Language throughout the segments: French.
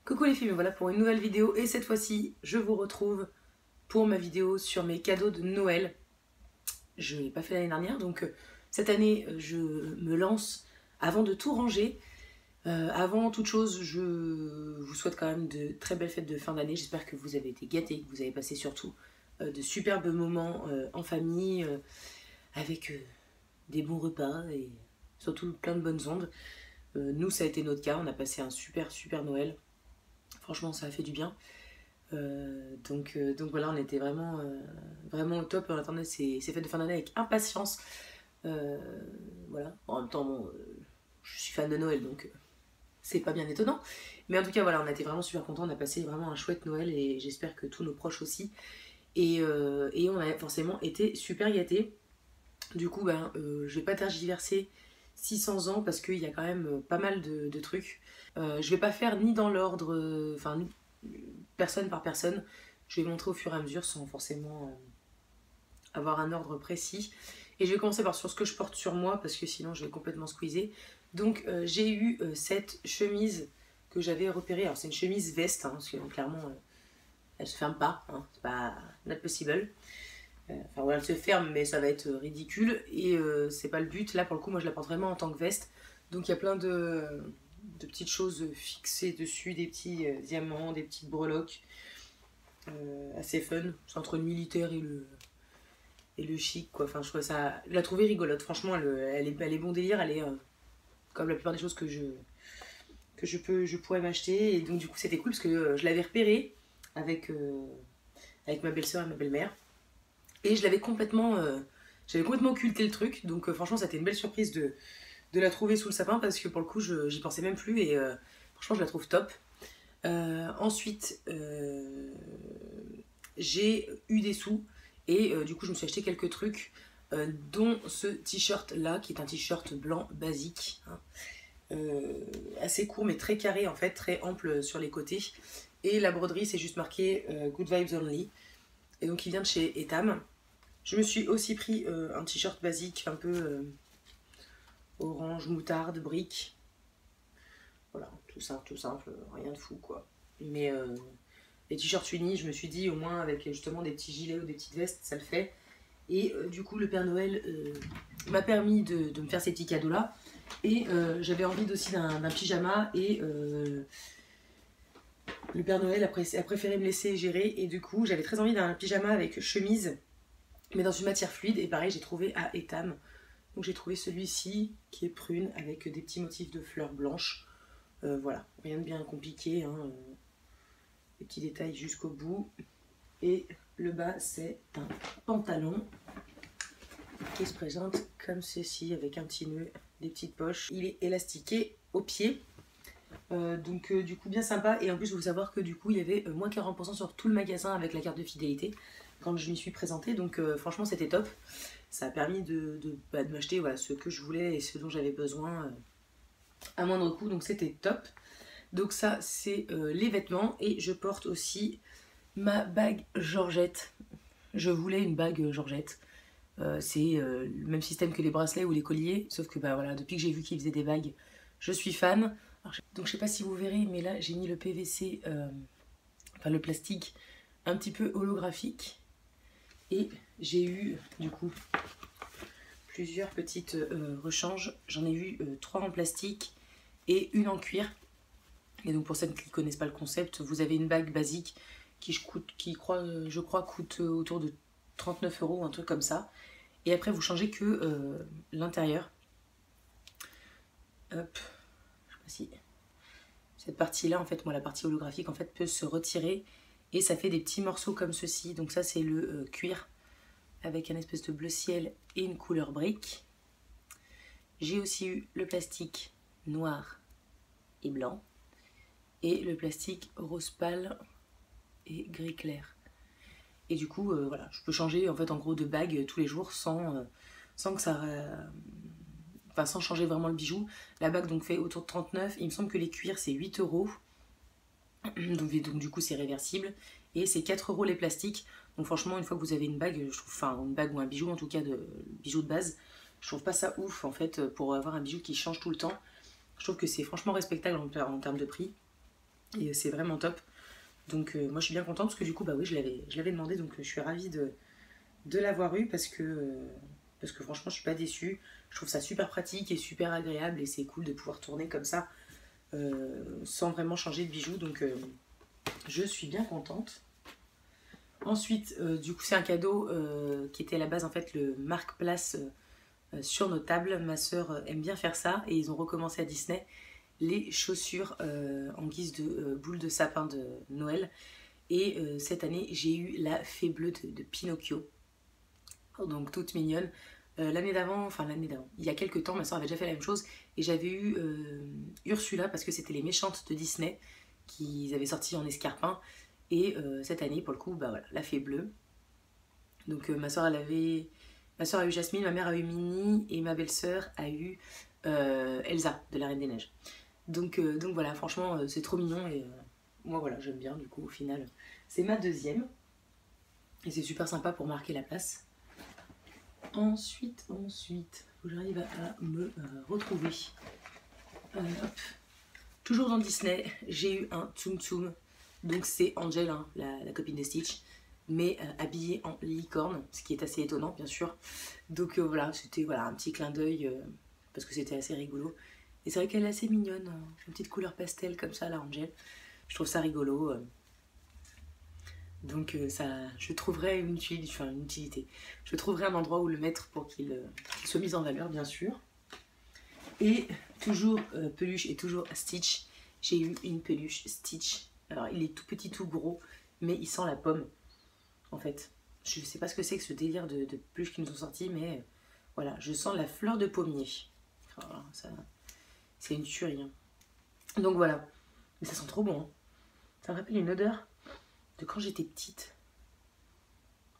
Coucou les filles, me voilà pour une nouvelle vidéo et cette fois-ci je vous retrouve pour ma vidéo sur mes cadeaux de Noël. Je ne l'ai pas fait l'année dernière donc cette année je me lance avant de tout ranger. Avant toute chose, je vous souhaite quand même de très belles fêtes de fin d'année. J'espère que vous avez été gâtés, que vous avez passé surtout de superbes moments en famille avec des bons repas et surtout plein de bonnes ondes. Nous ça a été notre cas, on a passé un super Noël. Franchement, ça a fait du bien. Donc voilà, on était vraiment au top. On attendait ces fêtes de fin d'année avec impatience. Voilà. En même temps, bon, je suis fan de Noël, donc c'est pas bien étonnant. Mais en tout cas, voilà, on a été vraiment super contents. On a passé vraiment un chouette Noël et j'espère que tous nos proches aussi. Et on a forcément été super gâtés. Du coup, je vais pas tergiverser 600 ans parce qu'il y a quand même pas mal de trucs. Je vais pas faire ni dans l'ordre, enfin, personne par personne. Je vais montrer au fur et à mesure sans forcément avoir un ordre précis. Et je vais commencer par sur ce que je porte sur moi parce que sinon je vais complètement squeezer. Donc j'ai eu cette chemise que j'avais repérée. Alors c'est une chemise veste, hein, parce que clairement elle se ferme pas, hein, c'est pas not possible. Enfin voilà, elle se ferme mais ça va être ridicule et c'est pas le but. Là pour le coup moi je la porte vraiment en tant que veste. Donc il y a plein de petites choses fixées dessus, des petits diamants, des petites breloques. Assez fun, c'est entre le militaire et le chic quoi. Enfin je trouvais ça, je la trouvais rigolote, franchement elle est bon délire, elle est comme la plupart des choses que je pourrais m'acheter. Et donc du coup c'était cool parce que je l'avais repérée avec ma belle-sœur et ma belle-mère. Et j'avais complètement occulté le truc. Donc franchement, c'était une belle surprise de la trouver sous le sapin parce que pour le coup, j'y pensais même plus. Et franchement, je la trouve top. Ensuite, j'ai eu des sous. Et du coup, je me suis acheté quelques trucs, dont ce t-shirt là, qui est un t-shirt blanc basique. Hein, assez court, mais très carré en fait, très ample sur les côtés. Et la broderie, c'est juste marqué Good Vibes Only. Et donc, il vient de chez Etam. Je me suis aussi pris un t-shirt basique, un peu orange, moutarde, brique. Voilà, tout simple, rien de fou quoi. Mais les t-shirts unis, je me suis dit au moins avec justement des petits gilets ou des petites vestes, ça le fait. Et du coup, le Père Noël m'a permis de me faire ces petits cadeaux là. Et j'avais envie aussi d'un pyjama et le Père Noël a préféré me laisser gérer. Et du coup, j'avais très envie d'un pyjama avec chemise mais dans une matière fluide. Et pareil, j'ai trouvé à Etam. Donc j'ai trouvé celui-ci qui est prune avec des petits motifs de fleurs blanches. Voilà, rien de bien compliqué, hein, des petits détails jusqu'au bout. Et le bas, c'est un pantalon qui se présente comme ceci avec un petit nœud, des petites poches. Il est élastiqué au pied. Donc du coup bien sympa. Et en plus, il faut savoir que du coup, il y avait moins 40% sur tout le magasin avec la carte de fidélité quand je m'y suis présentée, donc franchement c'était top. Ça a permis de m'acheter voilà, ce que je voulais et ce dont j'avais besoin à moindre coût, donc c'était top. Donc ça c'est les vêtements. Et je porte aussi ma bague Georgette. Je voulais une bague Georgette. C'est le même système que les bracelets ou les colliers, sauf que voilà, depuis que j'ai vu qu'ils faisaient des bagues, je suis fan. Alors, donc je sais pas si vous verrez, mais là j'ai mis le PVC, enfin le plastique un petit peu holographique. Et j'ai eu du coup plusieurs petites rechanges. J'en ai eu 3 en plastique et une en cuir. Et donc pour celles qui ne connaissent pas le concept, vous avez une bague basique qui je crois coûte autour de 39 € ou un truc comme ça. Et après vous changez que l'intérieur. Hop, je sais pas si cette partie là en fait, moi la partie holographique en fait peut se retirer et ça fait des petits morceaux comme ceci. Donc ça c'est le cuir avec un espèce de bleu ciel et une couleur brique. J'ai aussi eu le plastique noir et blanc et le plastique rose pâle et gris clair. Et du coup voilà, je peux changer en fait en gros de bague tous les jours sans que ça enfin sans changer vraiment le bijou. La bague donc fait autour de 39, il me semble que les cuirs c'est 8 €. Donc du coup c'est réversible et c'est 4 € les plastiques. Donc franchement, une fois que vous avez une bague, je trouve, enfin une bague ou un bijou en tout cas, bijou de base, je trouve pas ça ouf en fait pour avoir un bijou qui change tout le temps. Je trouve que c'est franchement respectable en termes de prix. Et c'est vraiment top. Donc moi je suis bien contente parce que du coup bah oui je l'avais demandé, donc je suis ravie de l'avoir eu parce que franchement je suis pas déçue. Je trouve ça super pratique et super agréable et c'est cool de pouvoir tourner comme ça sans vraiment changer de bijoux, donc je suis bien contente. Ensuite du coup c'est un cadeau qui était à la base en fait le marque-place sur nos tables. Ma soeur aime bien faire ça et ils ont recommencé à Disney les chaussures en guise de boule de sapin de Noël. Et cette année, j'ai eu la fée bleue de Pinocchio, donc toute mignonne. L'année d'avant, il y a quelques temps, ma soeur avait déjà fait la même chose. Et j'avais eu Ursula parce que c'était les méchantes de Disney qu'ils avaient sorti en escarpin. Et cette année, pour le coup, bah voilà, la fée bleue. Donc ma soeur a eu Jasmine, ma mère a eu Minnie et ma belle-sœur a eu Elsa de la Reine des Neiges. Donc voilà, franchement, c'est trop mignon et moi voilà, j'aime bien du coup au final. C'est ma deuxième et c'est super sympa pour marquer la place. Ensuite, faut que j'arrive à me retrouver. Hop. Toujours dans Disney, j'ai eu un Tsum Tsum. Donc c'est Angel, hein, la copine de Stitch, mais habillée en licorne, ce qui est assez étonnant bien sûr. Donc voilà, c'était voilà, un petit clin d'œil parce que c'était assez rigolo. Et c'est vrai qu'elle est assez mignonne, hein, une petite couleur pastel comme ça, la Angel. Je trouve ça rigolo. Donc ça, je trouverai une utilité. Je trouverai un endroit où le mettre pour qu'il soit mis en valeur, bien sûr. Et toujours peluche et toujours Stitch. J'ai eu une peluche Stitch. Alors il est tout petit, tout gros, mais il sent la pomme, en fait. Je sais pas ce que c'est que ce délire de peluches qui nous ont sortis, mais voilà, je sens la fleur de pommier. Enfin, c'est une tuerie. Hein. Donc voilà. Mais ça sent trop bon. Hein. Ça me rappelle une odeur de quand j'étais petite.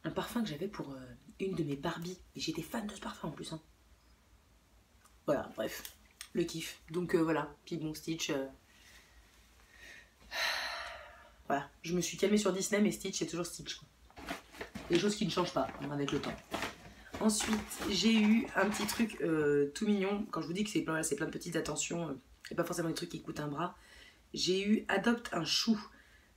Un parfum que j'avais pour une de mes Barbies. Et j'étais fan de ce parfum en plus. Hein. Voilà, bref. Le kiff. Donc voilà. Puis bon, Stitch. Voilà. Je me suis calmée sur Disney, mais Stitch, c'est toujours Stitch. Quoi. Des choses qui ne changent pas hein, avec le temps. Ensuite, j'ai eu un petit truc tout mignon. Quand je vous dis que c'est plein de petites attentions, et pas forcément des trucs qui coûtent un bras. J'ai eu Adopte un chou.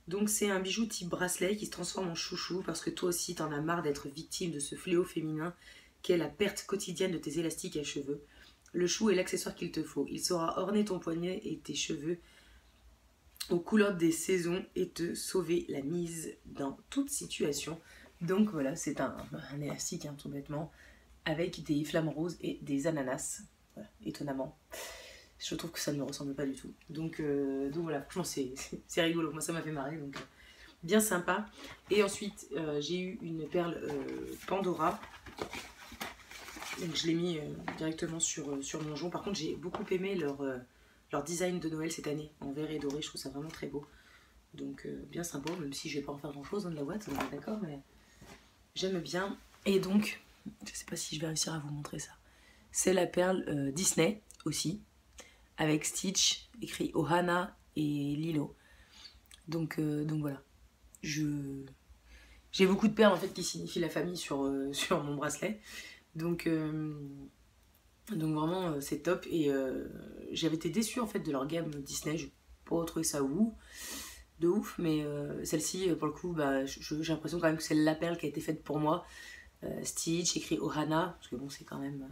Donc c'est un bijou type bracelet qui se transforme en chouchou parce que toi aussi t'en as marre d'être victime de ce fléau féminin qu'est la perte quotidienne de tes élastiques à cheveux. Le chou est l'accessoire qu'il te faut. Il saura orner ton poignet et tes cheveux aux couleurs des saisons et te sauver la mise dans toute situation. Donc voilà, c'est un élastique hein, tout bêtement avec des flamants roses et des ananas. Voilà, étonnamment. Je trouve que ça ne me ressemble pas du tout. Donc voilà, franchement c'est rigolo. Moi ça m'a fait marrer, donc bien sympa. Et ensuite j'ai eu une perle Pandora. Donc je l'ai mis directement sur mon jonc. Par contre j'ai beaucoup aimé leur design de Noël cette année, en vert et doré. Je trouve ça vraiment très beau. Donc bien sympa, même si je vais pas en faire grand chose dans de la boîte, on est d'accord, mais j'aime bien. Et donc, je sais pas si je vais réussir à vous montrer ça. C'est la perle Disney aussi. Avec Stitch, écrit Ohana et Lilo. Donc voilà. J'ai beaucoup de perles en fait qui signifient la famille sur mon bracelet. Donc vraiment c'est top. Et j'avais été déçue en fait de leur gamme Disney. J'ai pas trouvé ça de ouf. Mais celle-ci, pour le coup, bah, j'ai l'impression quand même que c'est la perle qui a été faite pour moi. Stitch, écrit Ohana. Parce que bon, c'est quand même...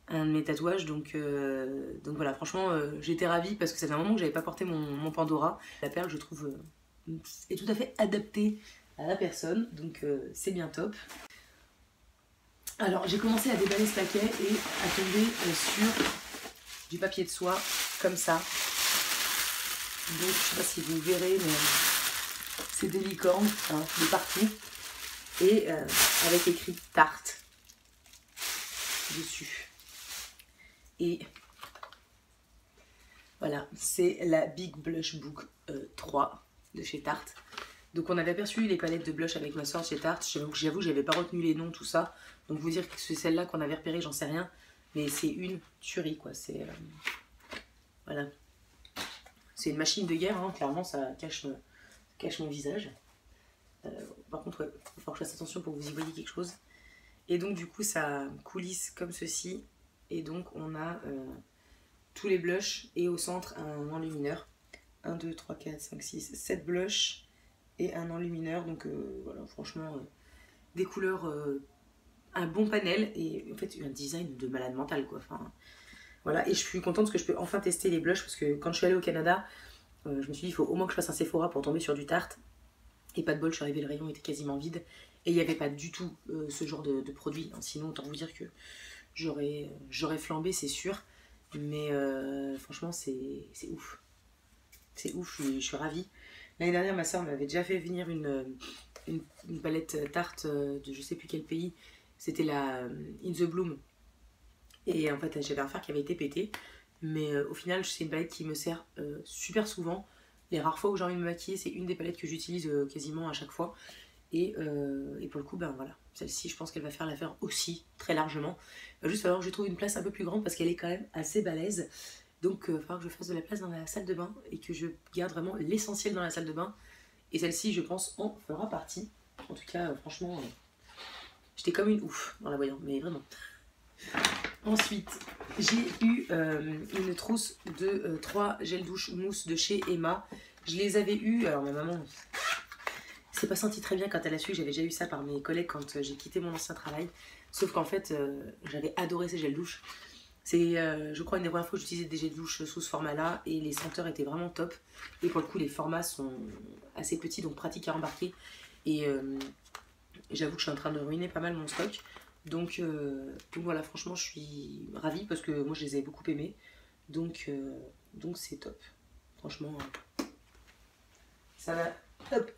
un de mes tatouages, donc voilà, franchement j'étais ravie parce que ça fait un moment que j'avais pas porté mon Pandora. La perle je trouve est tout à fait adaptée à la personne, donc c'est bien top. Alors j'ai commencé à déballer ce paquet et à tomber sur du papier de soie comme ça, donc je sais pas si vous verrez mais c'est des licornes hein, de partout et avec écrit Tarte dessus. Et voilà, c'est la Big Blush Book 3 de chez Tarte. Donc on avait aperçu les palettes de blush avec ma soeur chez Tarte. J'avoue, j'avais pas retenu les noms, tout ça. Donc vous dire que c'est celle-là qu'on avait repérée, j'en sais rien. Mais c'est une tuerie, quoi. C'est voilà. C'est une machine de guerre, hein. Clairement, ça cache mon visage. Par contre, il va falloir que je fasse attention pour que vous y voyez quelque chose. Et donc du coup, ça coulisse comme ceci. Et donc on a tous les blushs et au centre un enlumineur. 1, 2, 3, 4, 5, 6, 7 blushs et un enlumineur. Donc voilà, franchement, des couleurs, un bon panel et en fait un design de malade mental quoi. Enfin, voilà, et je suis contente parce que je peux enfin tester les blushs parce que quand je suis allée au Canada, je me suis dit il faut au moins que je fasse un Sephora pour tomber sur du Tarte. Et pas de bol, je suis arrivée, le rayon était quasiment vide. Et il n'y avait pas du tout ce genre de produit. Sinon, autant vous dire que j'aurais flambé, c'est sûr. Mais franchement, c'est ouf. C'est ouf, je suis ravie. L'année dernière, ma soeur m'avait déjà fait venir une palette Tarte de je sais plus quel pays. C'était la In The Bloom. Et en fait, j'avais un fer qui avait été pété. Mais au final, c'est une palette qui me sert super souvent. Les rares fois où j'ai envie de me maquiller, c'est une des palettes que j'utilise quasiment à chaque fois. Et pour le coup, ben voilà, celle-ci, je pense qu'elle va faire l'affaire aussi, très largement. Il va juste falloir que je trouve une place un peu plus grande parce qu'elle est quand même assez balèze. Donc, il va falloir que je fasse de la place dans la salle de bain et que je garde vraiment l'essentiel dans la salle de bain. Et celle-ci, je pense, en fera partie. En tout cas, franchement, j'étais comme une ouf en la voyant, mais vraiment. Ensuite, j'ai eu une trousse de 3 gels douche mousse de chez Emma. Je les avais eu, alors ma maman s'est pas sentie très bien quand elle a su que j'avais déjà eu ça par mes collègues quand j'ai quitté mon ancien travail. Sauf qu'en fait, j'avais adoré ces gels douche. C'est, je crois, une des premières fois que j'utilisais des gels douche sous ce format-là et les senteurs étaient vraiment top. Et pour le coup, les formats sont assez petits, donc pratiques à embarquer. Et j'avoue que je suis en train de ruiner pas mal mon stock. Donc voilà, franchement, je suis ravie parce que moi, je les ai beaucoup aimés. Donc c'est top. Franchement, ça va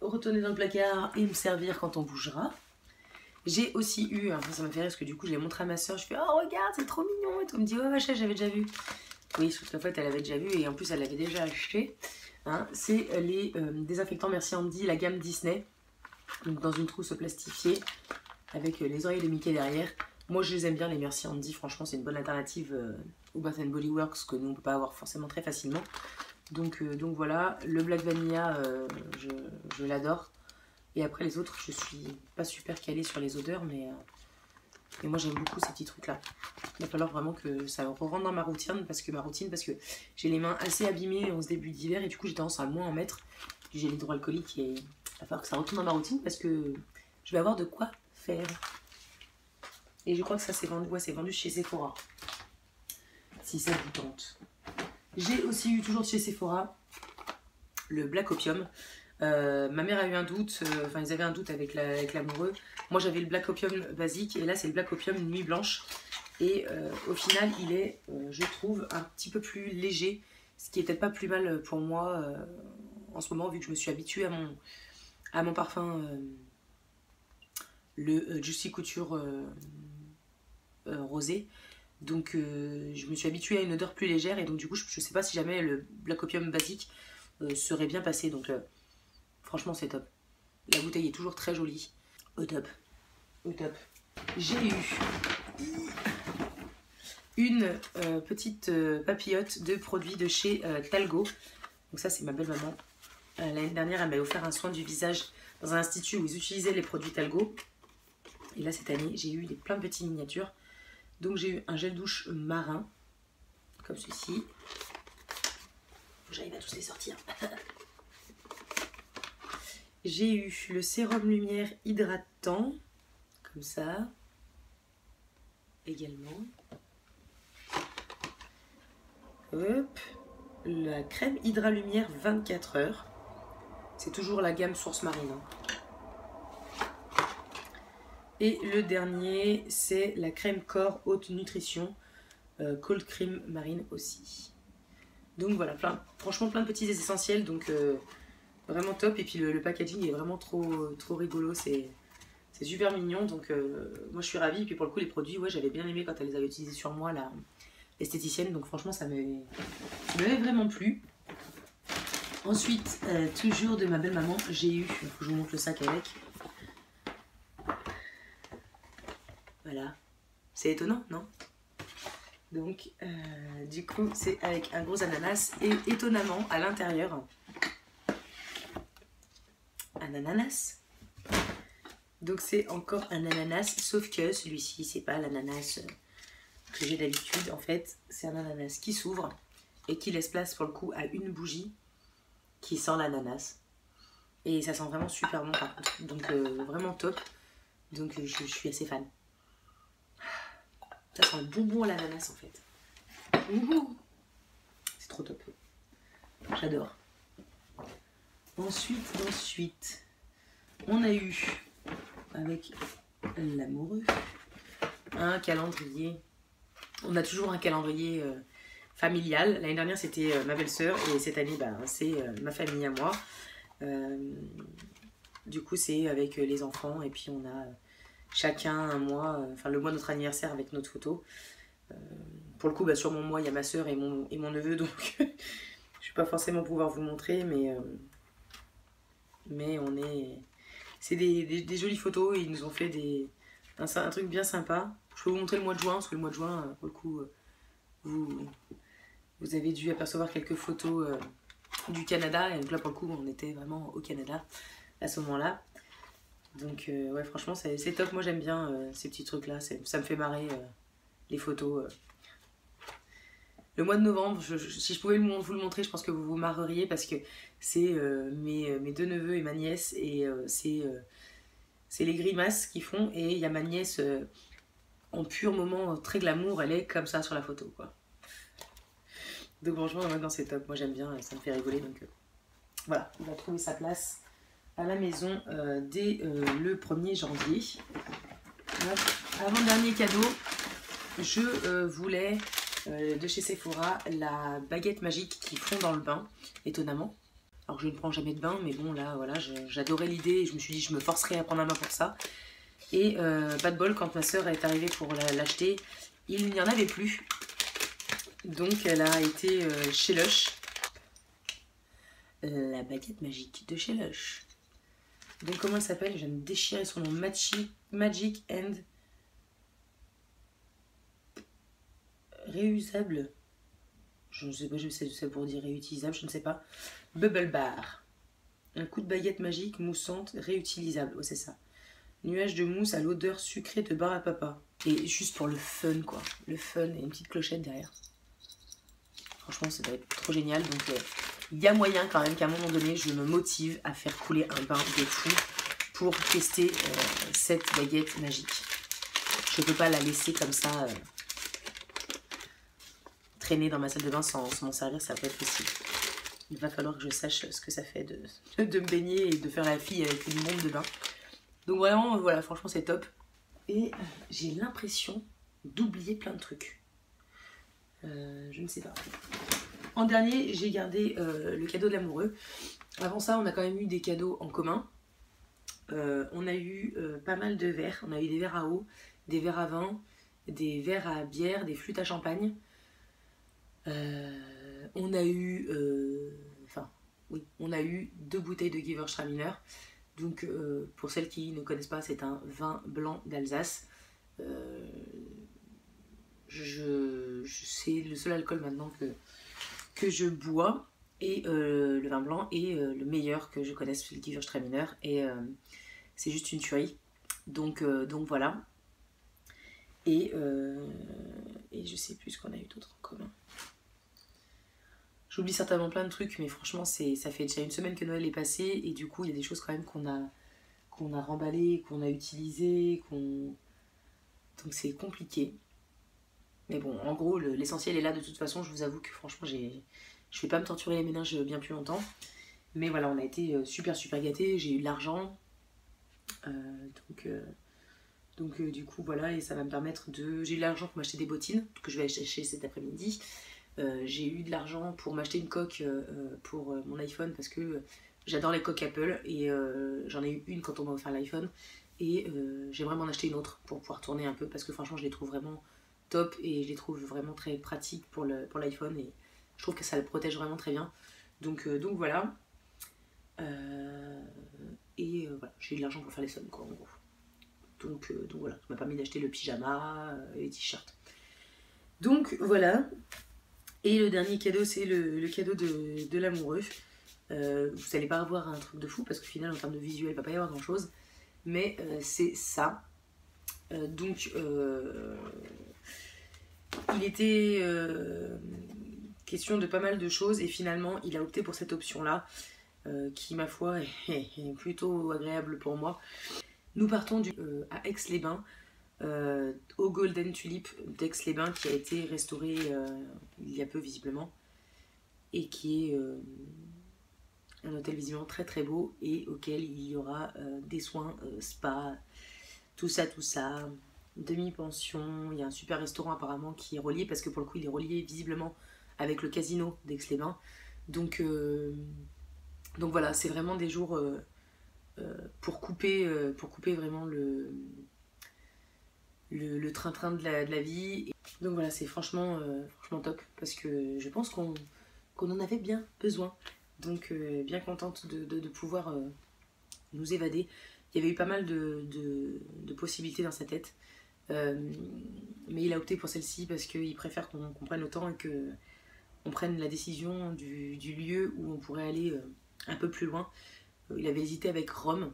retourner dans le placard et me servir quand on bougera. J'ai aussi eu, enfin ça m'a fait rire parce que du coup, je l'ai montré à ma soeur. Je fais, oh regarde, c'est trop mignon. Et tout, elle me dit, oh vache, j'avais déjà vu. Oui, sauf qu'en fait, elle avait déjà vu et en plus, elle l'avait déjà acheté. Hein, c'est les désinfectants Merci Andy, la gamme Disney. Donc dans une trousse plastifiée avec les oreilles de Mickey derrière. Moi je les aime bien les Merci Andy, franchement c'est une bonne alternative au Bath Body Works que nous on peut pas avoir forcément très facilement. Donc voilà, le Black Vanilla je l'adore. Et après les autres je suis pas super calée sur les odeurs mais moi j'aime beaucoup ces petits trucs là. Il va falloir vraiment que ça rentre dans ma routine parce que j'ai les mains assez abîmées en ce début d'hiver et du coup j'ai tendance à moins en mettre du gel hydroalcoolique et il va falloir que ça retourne dans ma routine parce que je vais avoir de quoi faire. Et je crois que ça c'est vendu, ouais, c'est vendu chez Sephora. Si ça vous tente. J'ai aussi eu toujours de chez Sephora le Black Opium. Ma mère a eu un doute, enfin ils avaient un doute avec l'amoureux. Moi j'avais le Black Opium basique et là c'est le Black Opium Nuit Blanche. Et au final il est, je trouve, un petit peu plus léger. Ce qui est peut-être pas plus mal pour moi en ce moment vu que je me suis habituée à mon parfum. Le Juicy Couture rosé. Donc je me suis habituée à une odeur plus légère et donc du coup je sais pas si jamais le Black Opium basique serait bien passé. Donc franchement c'est top. La bouteille est toujours très jolie. Au top. Au top. J'ai eu une petite papillote de produits de chez Talgo. Donc ça c'est ma belle maman. L'année dernière elle m'a offert un soin du visage dans un institut où ils utilisaient les produits Talgo. Et là cette année j'ai eu plein de petites miniatures. Donc j'ai eu un gel douche marin, comme ceci. J'arrive à tous les sortir. J'ai eu le sérum lumière hydratant, comme ça, également. Hop, la crème Hydra Lumière 24 heures. C'est toujours la gamme Source Marine. Hein. Et le dernier, c'est la crème corps haute nutrition, cold cream marine aussi. Donc voilà, franchement plein de petits essentiels, donc vraiment top. Et puis le packaging est vraiment trop rigolo, c'est super mignon, donc moi je suis ravie. Et puis pour le coup les produits, ouais, j'avais bien aimé quand elle les avait utilisés sur moi, l'esthéticienne, donc franchement ça m'avait vraiment plu. Ensuite, toujours de ma belle maman, j'ai eu, il faut que je vous montre le sac avec. Voilà, c'est étonnant, non? Donc, du coup, c'est avec un gros ananas et étonnamment, à l'intérieur, un ananas. Donc, c'est encore un ananas, sauf que celui-ci, c'est pas l'ananas que j'ai d'habitude. En fait, c'est un ananas qui s'ouvre et qui laisse place pour le coup à une bougie. qui sent l'ananas. Et ça sent vraiment super bon par contre. Donc vraiment top. Donc je suis assez fan. Ça sent le bonbon à l'ananas en fait. C'est trop top. J'adore. Ensuite, on a eu, avec l'amoureux, un calendrier. On a toujours un calendrier familial. L'année dernière, c'était ma belle-sœur. Et cette année, c'est ma famille à moi. Du coup, c'est avec les enfants. Et puis, on a chacun un mois, le mois de notre anniversaire avec notre photo. Pour le coup, sur mon mois, il y a ma sœur et mon neveu. Donc, je ne vais pas forcément pouvoir vous montrer. Mais on est... C'est des jolies photos. Et ils nous ont fait un truc bien sympa. Je peux vous montrer le mois de juin. Parce que le mois de juin, pour le coup, vous avez dû apercevoir quelques photos du Canada. Et donc là, pour le coup, on était vraiment au Canada à ce moment-là. Donc, ouais, franchement, c'est top. Moi, j'aime bien ces petits trucs-là. Ça me fait marrer, les photos. Le mois de novembre, si je pouvais vous le montrer, je pense que vous vous marreriez parce que c'est mes deux neveux et ma nièce. Et c'est les grimaces qu'ils font. Et il y a ma nièce en pur moment très glamour. Elle est comme ça sur la photo, quoi. Donc franchement, maintenant c'est top. Moi j'aime bien, ça me fait rigoler. Donc voilà, il va trouver sa place à la maison dès le 1er janvier. Avant-dernier cadeau, je voulais de chez Sephora la baguette magique qui fond dans le bain, étonnamment. Alors je ne prends jamais de bain, mais bon là voilà, j'adorais l'idée et je me suis dit je me forcerai à prendre un bain pour ça. Et pas de bol, quand ma soeur est arrivée pour l'acheter, il n'y en avait plus. Donc elle a été chez Lush. La baguette magique de chez Lush. Donc comment elle s'appelle? Je viens de déchirer son nom. Magic and réusable. Je ne sais pas, je sais ça pour dire réutilisable, je ne sais pas. Bubble Bar. Un coup de baguette magique moussante réutilisable. Oh, c'est ça. Nuage de mousse à l'odeur sucrée de bar à papa. Et juste pour le fun, quoi. Le fun et une petite clochette derrière. Franchement, ça va être trop génial. Donc, il y a moyen quand même qu'à un moment donné, je me motive à faire couler un bain de fou pour tester cette baguette magique. Je ne peux pas la laisser comme ça traîner dans ma salle de bain sans m'en servir, ça va pas être possible. Il va falloir que je sache ce que ça fait de me baigner et de faire la fille avec une bombe de bain. Donc vraiment, voilà, franchement, c'est top. Et j'ai l'impression d'oublier plein de trucs. Je ne sais pas. En dernier, j'ai gardé le cadeau de l'amoureux. Avant ça, on a quand même eu des cadeaux en commun. On a eu pas mal de verres. On a eu des verres à eau, des verres à vin, des verres à bière, des flûtes à champagne. On a eu... on a eu 2 bouteilles de Gewürztraminer. Donc, pour celles qui ne connaissent pas, c'est un vin blanc d'Alsace. C'est le seul alcool maintenant que je bois. Et le vin blanc est le meilleur que je connaisse, le Gewürztraminer. Et c'est juste une tuerie. Donc voilà. Et je sais plus ce qu'on a eu d'autre en commun. J'oublie certainement plein de trucs, mais franchement, ça fait déjà une semaine que Noël est passé. Et du coup, il y a des choses quand même qu'on a remballées, qu'on a utilisées. Donc c'est compliqué. Mais bon, en gros, l'essentiel est là de toute façon. Je vous avoue que franchement, je vais pas me torturer les méninges bien plus longtemps. Mais voilà, on a été super gâtés. J'ai eu de l'argent. Donc du coup, voilà, et ça va me permettre de... J'ai eu de l'argent pour m'acheter des bottines, que je vais acheter cet après-midi. J'ai eu de l'argent pour m'acheter une coque pour mon iPhone, parce que j'adore les coques Apple. Et j'en ai eu une quand on m'a offert l'iPhone. Et j'aimerais m'en acheter une autre pour pouvoir tourner un peu, parce que franchement, je les trouve vraiment top et je les trouve vraiment très pratiques pour l'iPhone, et je trouve que ça le protège vraiment très bien. Donc voilà. Voilà, j'ai eu de l'argent pour faire les sommes, quoi, en gros. Donc voilà, ça m'a permis d'acheter le pyjama et les t-shirts. Donc voilà. Et le dernier cadeau, c'est le cadeau de l'amoureux. Vous n'allez pas avoir un truc de fou, parce qu'au final, en termes de visuel, il ne va pas y avoir grand chose. Mais c'est ça. Il était question de pas mal de choses, et finalement il a opté pour cette option là. qui ma foi est plutôt agréable pour moi. Nous partons à Aix-les-Bains, au Golden Tulip d'Aix-les-Bains qui a été restauré il y a peu visiblement et qui est un hôtel visiblement très très beau et auquel il y aura des soins spa, tout ça, demi-pension. Il y a un super restaurant apparemment qui est relié parce que pour le coup il est relié visiblement avec le casino d'Aix-les-Bains. Donc voilà, c'est vraiment des jours pour couper vraiment le train-train de la vie. Donc voilà, c'est franchement top parce que je pense qu'on en avait bien besoin. Donc bien contente de pouvoir nous évader. Il y avait eu pas mal de possibilités dans sa tête. Mais il a opté pour celle-ci parce qu'il préfère qu'on prenne le temps et qu'on prenne la décision du lieu où on pourrait aller un peu plus loin. Il avait hésité avec Rome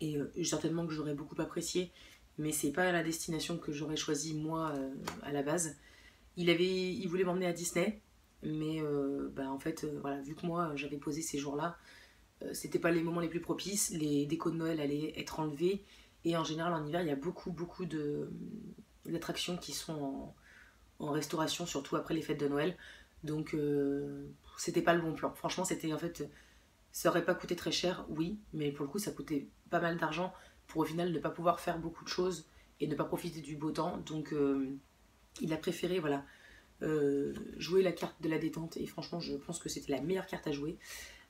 et certainement que j'aurais beaucoup apprécié, mais c'est pas la destination que j'aurais choisie moi à la base. Il voulait m'emmener à Disney, mais en fait voilà, vu que moi j'avais posé ces jours-là, c'était pas les moments les plus propices, les décos de Noël allaient être enlevés et en général en hiver il y a beaucoup d'attractions qui sont en restauration, surtout après les fêtes de Noël. Donc c'était pas le bon plan. Franchement, c'était en fait, ça aurait pas coûté très cher, oui, mais pour le coup, ça coûtait pas mal d'argent pour au final ne pas pouvoir faire beaucoup de choses et ne pas profiter du beau temps. Donc il a préféré, voilà, jouer la carte de la détente et franchement, je pense que c'était la meilleure carte à jouer.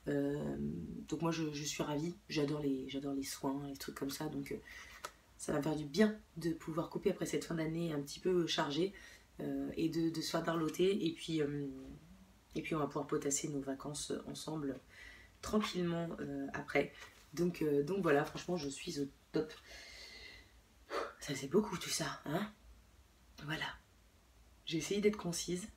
Donc moi, je suis ravie. J'adore les soins, les trucs comme ça. Donc ça va me faire du bien de pouvoir couper après cette fin d'année un petit peu chargée. Et de se faire darloter et puis on va pouvoir potasser nos vacances ensemble tranquillement après. Donc voilà, franchement je suis au top. Ça c'est beaucoup tout ça, hein. Voilà, j'ai essayé d'être concise,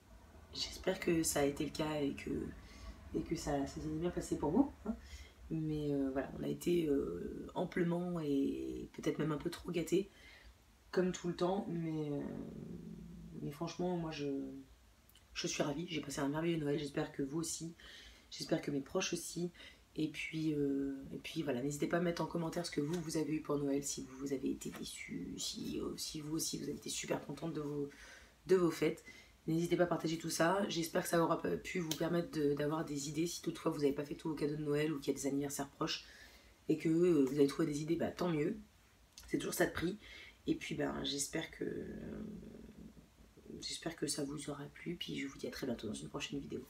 j'espère que ça a été le cas et que ça s'est bien passé pour vous, hein. Mais voilà, on a été amplement et peut-être même un peu trop gâtés comme tout le temps, mais franchement moi je suis ravie, j'ai passé un merveilleux Noël, j'espère que vous aussi, j'espère que mes proches aussi. Et puis voilà, n'hésitez pas à mettre en commentaire ce que vous avez eu pour Noël, si vous avez été déçus, si vous aussi vous avez été super contente de vos fêtes. N'hésitez pas à partager tout ça, j'espère que ça aura pu vous permettre d'avoir des idées si toutefois vous n'avez pas fait tous vos cadeaux de Noël ou qu'il y a des anniversaires proches et que vous avez trouvé des idées, tant mieux, c'est toujours ça de prix. Et puis j'espère que ça vous aura plu, puis je vous dis à très bientôt dans une prochaine vidéo.